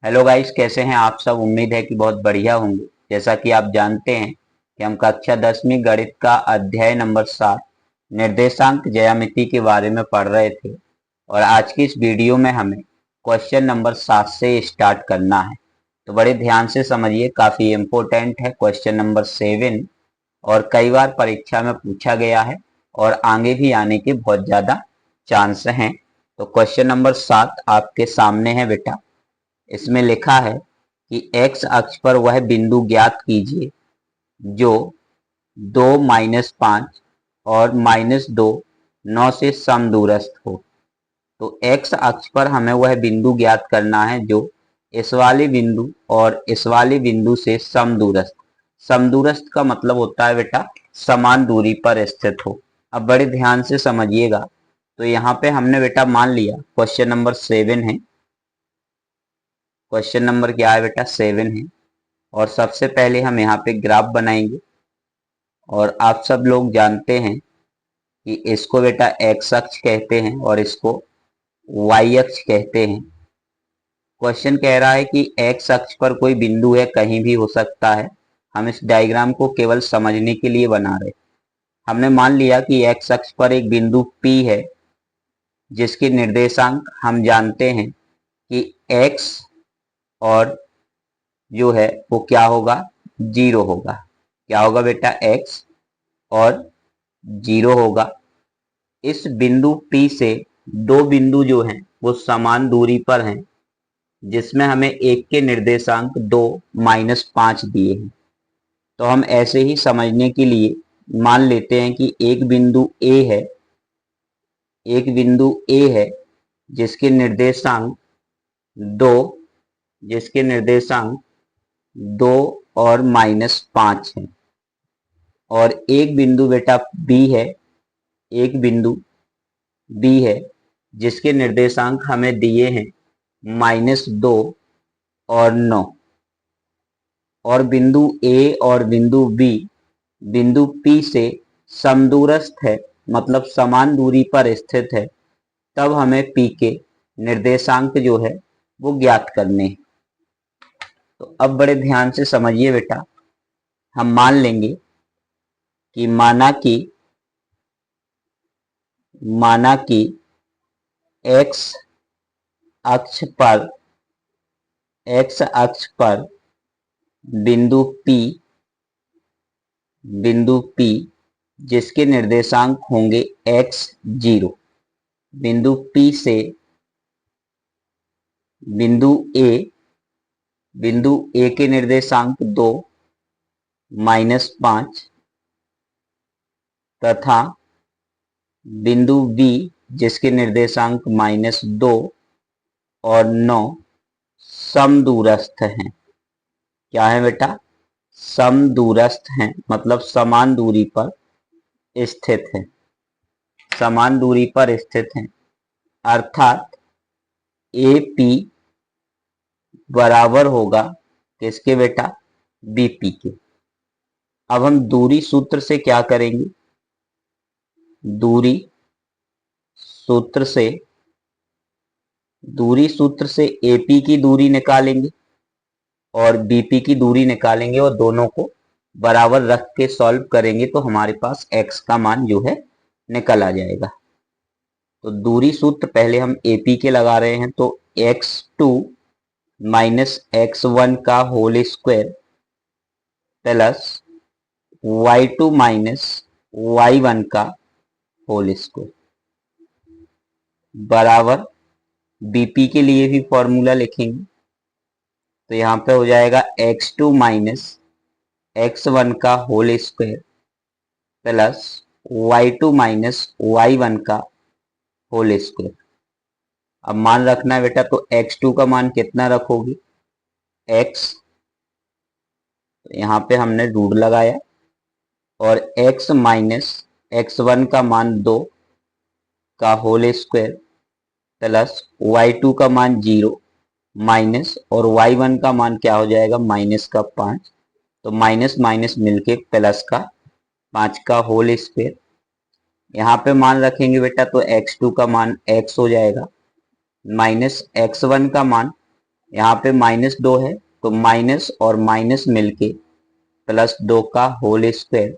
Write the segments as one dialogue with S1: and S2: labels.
S1: Hello guys, कैसे हैं आप सब। उम्मीद है कि बहुत बढ़िया होंगे। जैसा कि आप जानते हैं कि हम कक्षा 10वीं गणित का अध्याय नंबर 7 निर्देशांक ज्यामिति के बारे में पढ़ रहे थे और आज की इस वीडियो में हमें क्वेश्चन नंबर 7 से स्टार्ट करना है। तो बड़े ध्यान से समझिए, काफी इम्पोर्टेंट है क्वेश्चन नंबर 7 और कई बार परीक्षा में पूछा गया है और आगे भी आने के बहुत ज्यादा चांस हैं। तो क्वेश्चन नंबर 7 आपके सामने है बेटा। इसमें लिखा है कि x अक्ष पर वह बिंदु ज्ञात कीजिए जो 2-5 और -2 9 से समदूरस्थ हो। तो x अक्ष पर हमें वह बिंदु ज्ञात करना है जो इस वाले बिंदु और इस वाले बिंदु से समदूरस्थ। समदूरस्थ का मतलब होता है बेटा समान दूरी पर स्थित हो। अब बड़े ध्यान से समझिएगा। तो यहाँ पे हमने बेटा मान लिया क्वेश्चन नंबर 7 है। क्वेश्चन नंबर क्या है बेटा? 7 है। और सबसे पहले हम यहाँ पे ग्राफ बनाएंगे और आप सब लोग जानते हैं कि इसको बेटा एक्स अक्ष कहते हैं और इसको वाई अक्ष कहते हैं। क्वेश्चन कह रहा है कि एक्स अक्ष पर कोई बिंदु है, कहीं भी हो सकता है। हम इस डायग्राम को केवल समझने के लिए बना रहे। हमने मान लिया कि एक्स अक्ष पर एक बिंदु P है जिसके निर्देशांक हम जानते हैं कि x और जो है वो क्या होगा? 0 होगा। क्या होगा बेटा? x और 0 होगा। इस बिंदु P से दो बिंदु जो हैं वो समान दूरी पर हैं, जिसमें हमें एक के निर्देशांक 2-5 दिए हैं। तो हम ऐसे ही समझने के लिए मान लेते हैं कि एक बिंदु A है, एक बिंदु A है जिसके निर्देशांक 2 जिसके निर्देशांक 2 और -5 है। और एक बिंदु बेटा B है, एक बिंदु B है जिसके निर्देशांक हमें दिए हैं -2 और 9। और बिंदु A और बिंदु B बिंदु P से समदूरस्थ है, मतलब समान दूरी पर स्थित है। तब हमें P के निर्देशांक जो है वो ज्ञात करने हैं। तो अब बड़े ध्यान से समझिए बेटा। हम मान लेंगे कि माना कि x अक्ष पर बिंदु P जिसके निर्देशांक होंगे x0। बिंदु P से बिंदु A के निर्देशांक 2-5 तथा बिंदु B जिसके निर्देशांक -2 और 9 समदूरस्थ हैं। क्या है बेटा? समदूरस्थ हैं, मतलब समान दूरी पर स्थित है। समान दूरी पर स्थित हैं, अर्थात AP बराबर होगा किसके बेटा? BP के। अब हम दूरी सूत्र से क्या करेंगे? दूरी सूत्र से AP की दूरी निकालेंगे और BP की दूरी निकालेंगे और दोनों को बराबर रख के सॉल्व करेंगे तो हमारे पास x का मान जो है निकल आ जाएगा। तो दूरी सूत्र पहले हम AP के लगा रहे हैं, तो x2 -x1 का whole square plus y2 y1 का होल स्क्वायर बराबर BP के लिए भी फॉर्मूला लिखेंगे। तो यहाँ पे हो जाएगा x2 x1 का whole square plus y2 y1 का होल स्क्वायर। अब मान रखना है बेटा, तो x2 का मान कितना रखोगे? x, तो यहाँ पे हमने रूट लगाया और x x1 का मान 2 का होल स्क्वायर प्लस y2 का मान 0 माइनस और y1 का मान क्या हो जाएगा? -5। तो माइनस माइनस मिलके प्लस का 5 का होल स्क्वायर। यहाँ पे मान रखेंगे बेटा, तो x2 का मान x हो जाएगा माइनस x1 का मान यहाँ पे -2 है तो माइनस और माइनस मिलके +2 का होल स्क्वायर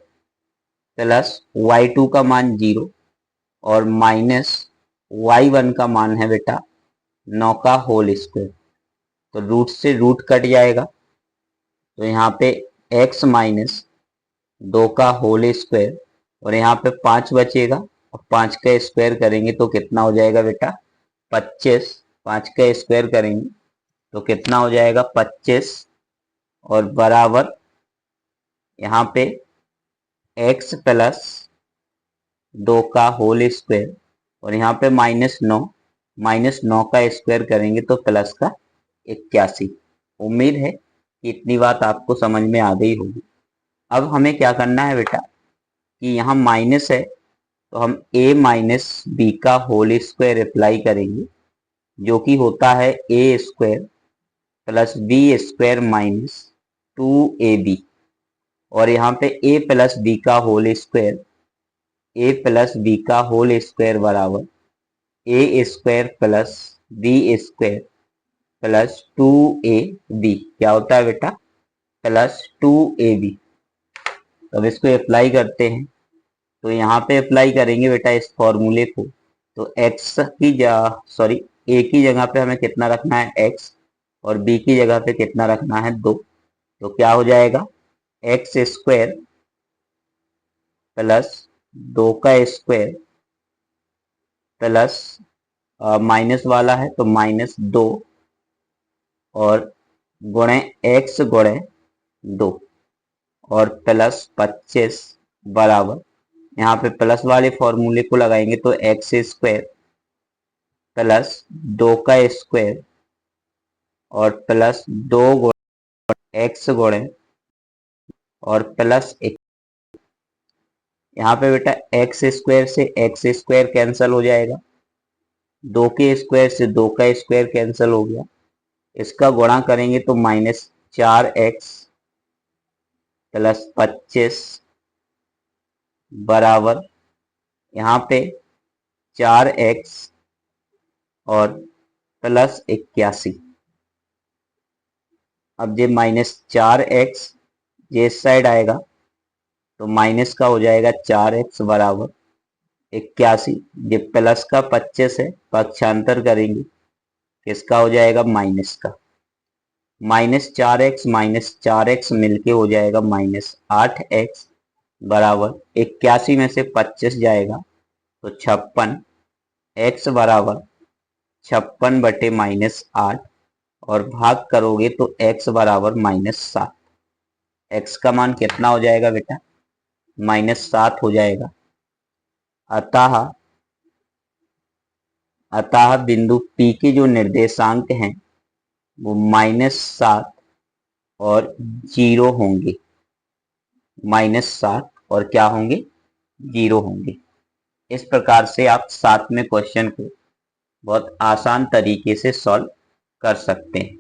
S1: प्लस y2 का मान 0 और माइनस y1 का मान है बेटा 9 का होल स्क्वायर। तो रूट से रूट कट जाएगा तो यहाँ पे x माइनस 2 का होल स्क्वायर और यहाँ पे 5 बचेगा और 5 का स्क्वायर करेंगे तो कितना हो जाएगा बेटा 25। 5 का स्क्वायर करेंगे तो कितना हो जाएगा 25 और बराबर यहाँ पे x प्लस 2 का होल स्क्वायर और यहाँ पे -9 का स्क्वायर करेंगे तो प्लस का 81। उम्मीद है कि इतनी बात आपको समझ में आ गई होगी। अब हमें क्या करना है बेटा कि यहाँ माइनस है तो हम a माइनस बी का होल स्क्वायर अप्लाई करेंगे जो कि होता है a square plus B square minus 2ab और यहाँ पे a प्लस बी का होल स्क्वायर बराबर a square plus B square plus 2ab क्या होता है बेटा +2ab। अब इसको अप्लाई करते हैं तो यहाँ पे अप्लाई करेंगे बेटा इस फॉर्मूले को तो x की सॉरी a की जगह पे हमें कितना रखना है x और b की जगह पे कितना रखना है 2। तो क्या हो जाएगा x स्क्वायर प्लस 2 का स्क्वायर प्लस माइनस वाला है तो -2 और गुणे x गुणे 2 और प्लस 25 बराबर यहाँ पे प्लस वाले फॉर्मूले को लगाएंगे तो x स्क्वायर प्लस 2 का स्क्वायर और प्लस 2 गुणे x गुणे और प्लस 1। यहाँ पे बेटा x स्क्वायर से x स्क्वायर कैंसिल हो जाएगा, 2 के स्क्वायर से 2 का स्क्वायर कैंसिल हो गया, इसका गुणा करेंगे तो -4x प्लस 25 बराबर यहाँ पे 4x और प्लस 81। अब ये -4x ये इस साइड आएगा तो माइनस का हो जाएगा 4x बराबर 81। ये प्लस का 25 है, पक्षांतर करेंगे किसका हो जाएगा माइनस का। -4x मिलके हो जाएगा -8x बराबर 81 में से 25 जाएगा तो 56। x बराबर 56 बटे -8 और भाग करोगे तो x बराबर -7। x का मान कितना हो जाएगा बेटा -7 हो जाएगा। अतः बिंदु P के जो निर्देशांक हैं वो -7 और 0 होंगे। -7 और क्या होंगे 0 होंगे। इस प्रकार से आप 7वें क्वेश्चन को बहुत आसान तरीके से सॉल्व कर सकते हैं।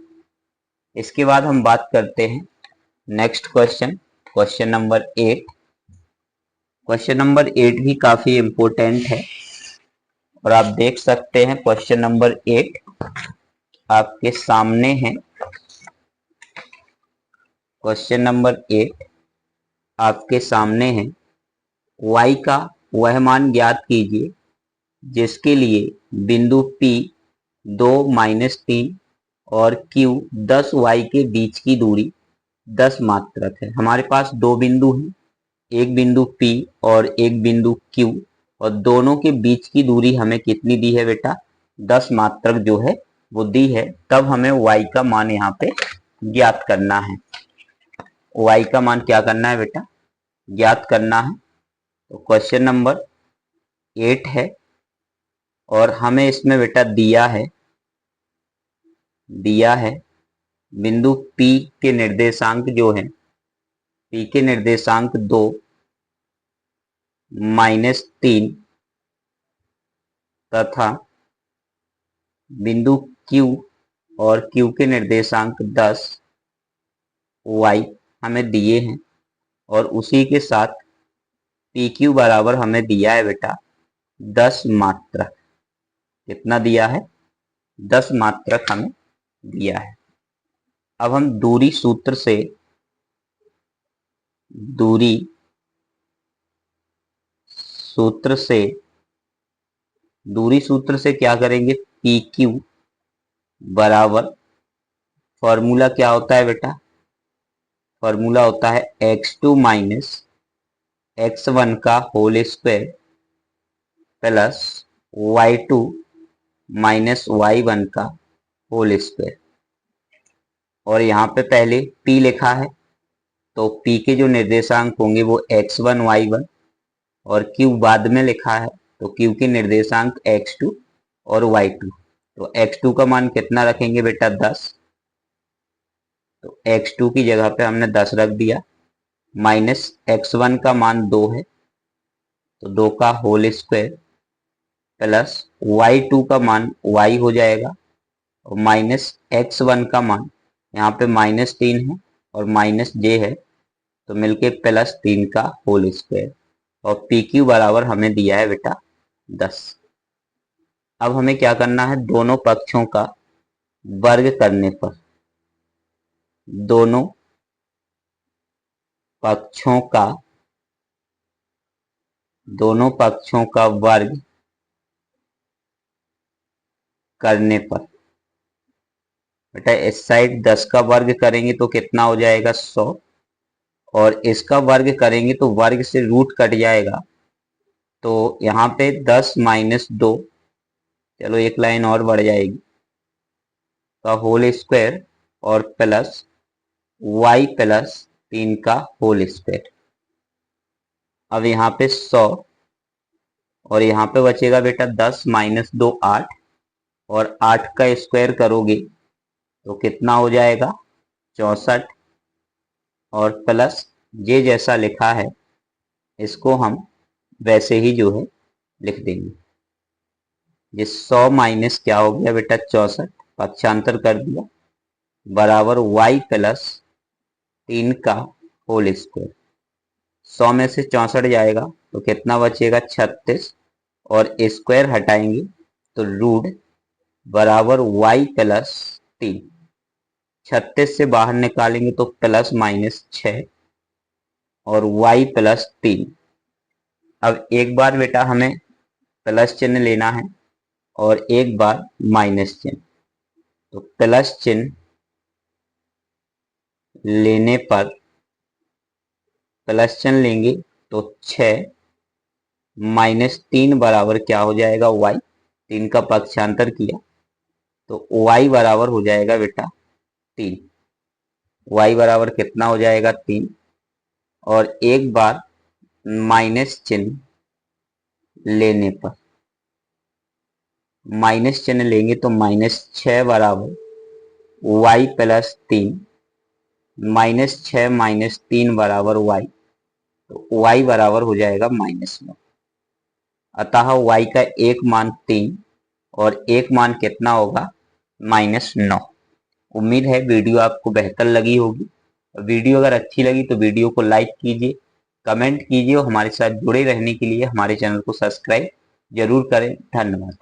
S1: इसके बाद हम बात करते हैं next question number 8। Question number 8 भी काफी इंपॉर्टेंट है और आप देख सकते हैं क्वेश्चन नंबर 8 आपके सामने है। क्वेश्चन नंबर 8 आपके सामने है। y का वह मान ज्ञात कीजिए जिसके लिए बिंदु P 2 -3 और Q 10y के बीच की दूरी 10 मात्रक है। हमारे पास दो बिंदु हैं, एक बिंदु P और एक बिंदु Q और दोनों के बीच की दूरी हमें कितनी दी है बेटा 10 मात्रक जो है वो दी है। तब हमें y का मान यहाँ पे ज्ञात करना है। y का मान क्या करना है बेटा ज्ञात करना है। तो क्वेश्चन नंबर 8 है और हमें इसमें बेटा दिया है बिंदु P के निर्देशांक जो है P के निर्देशांक 2 -3 तथा बिंदु Q और Q के निर्देशांक 10 y हमें दिए हैं और उसी के साथ PQ बराबर हमें दिया है बेटा 10 मात्रक। कितना दिया है 10 मात्रक हमें दिया है। अब हम दूरी सूत्र से दूरी सूत्र से क्या करेंगे, पी क्यू बराबर, फॉर्मूला क्या होता है बेटा, फॉर्मूला होता है x2 माइनस x1 का whole square plus y2 minus y1 का होल स्क्वायर। और यहाँ पे पहले p लिखा है, तो p के जो निर्देशांक होंगे वो x1 y1, और q बाद में लिखा है, तो q के निर्देशांक x2 और y2। तो x2 का मान कितना रखेंगे बेटा, 10। तो x2 की जगह पे हमने 10 रख दिया, माइनस x1 का मान 2 है, तो 2 का होल स्क्वायर प्लस y2 का मान y हो जाएगा, और माइनस x1 का मान, यहाँ पे -3 है और माइनस j है, तो मिलके +3 का होल स्क्वायर। और पी क्यू बराबर हमें दिया है बेटा 10। अब हमें क्या करना है, दोनों पक्षों का वर्ग करने पर, दोनों पक्षों का वर्ग करने पर, बेटा इस साइड 10 का वर्ग करेंगे तो कितना हो जाएगा, 100, और इसका वर्ग करेंगे तो वर्ग से रूट कट जाएगा, तो यहाँ पे 10 माइनस 2, चलो एक लाइन और बढ़ जाएगी, का होल स्क्वायर और प्लस y प्लस 3 का होल स्क्वायर। अब यहाँ पे 100, और यहाँ पे बचेगा बेटा 10 माइनस 2 8, और 8 का स्क्वायर करोगे तो कितना हो जाएगा, 64, और प्लस ये जैसा लिखा है इसको हम वैसे ही जो है लिख देंगे। ये 100 माइनस क्या हो गया बेटा, 64, पक्षांतर कर दिया, बराबर y प्लस 3 का होल स्क्वायर। 100 में से 64 जाएगा तो कितना बचेगा, 36, और स्क्वायर हटाएंगे तो रूट बराबर y प्लस 3। 36 से बाहर निकालेंगे तो प्लस माइनस 6 और y प्लस 3। अब एक बार बेटा हमें प्लस चिन्ह लेना है और एक बार माइनस चिन्ह, तो प्लस चिन्ह लेने पर, प्लस चिन्ह लेंगे तो 6 माइनस 3 बराबर क्या हो जाएगा, y, 3 का पक्षांतर किया तो y बराबर हो जाएगा बेटा 3। y बराबर कितना हो जाएगा, 3, और एक बार माइनस चिन्ह लेने पर, माइनस चिन्ह लेंगे तो -6 बराबर y प्लस 3, -6 माइनस 3 बराबर y, तो y बराबर हो जाएगा -9। अतः y का एक मान 3 और एक मान कितना होगा, -9। उम्मीद है वीडियो आपको बेहतर लगी होगी। वीडियो अगर अच्छी लगी तो वीडियो को लाइक कीजिए, कमेंट कीजिए, और हमारे साथ जुड़े रहने के लिए हमारे चैनल को सब्सक्राइब जरूर करें। धन्यवाद।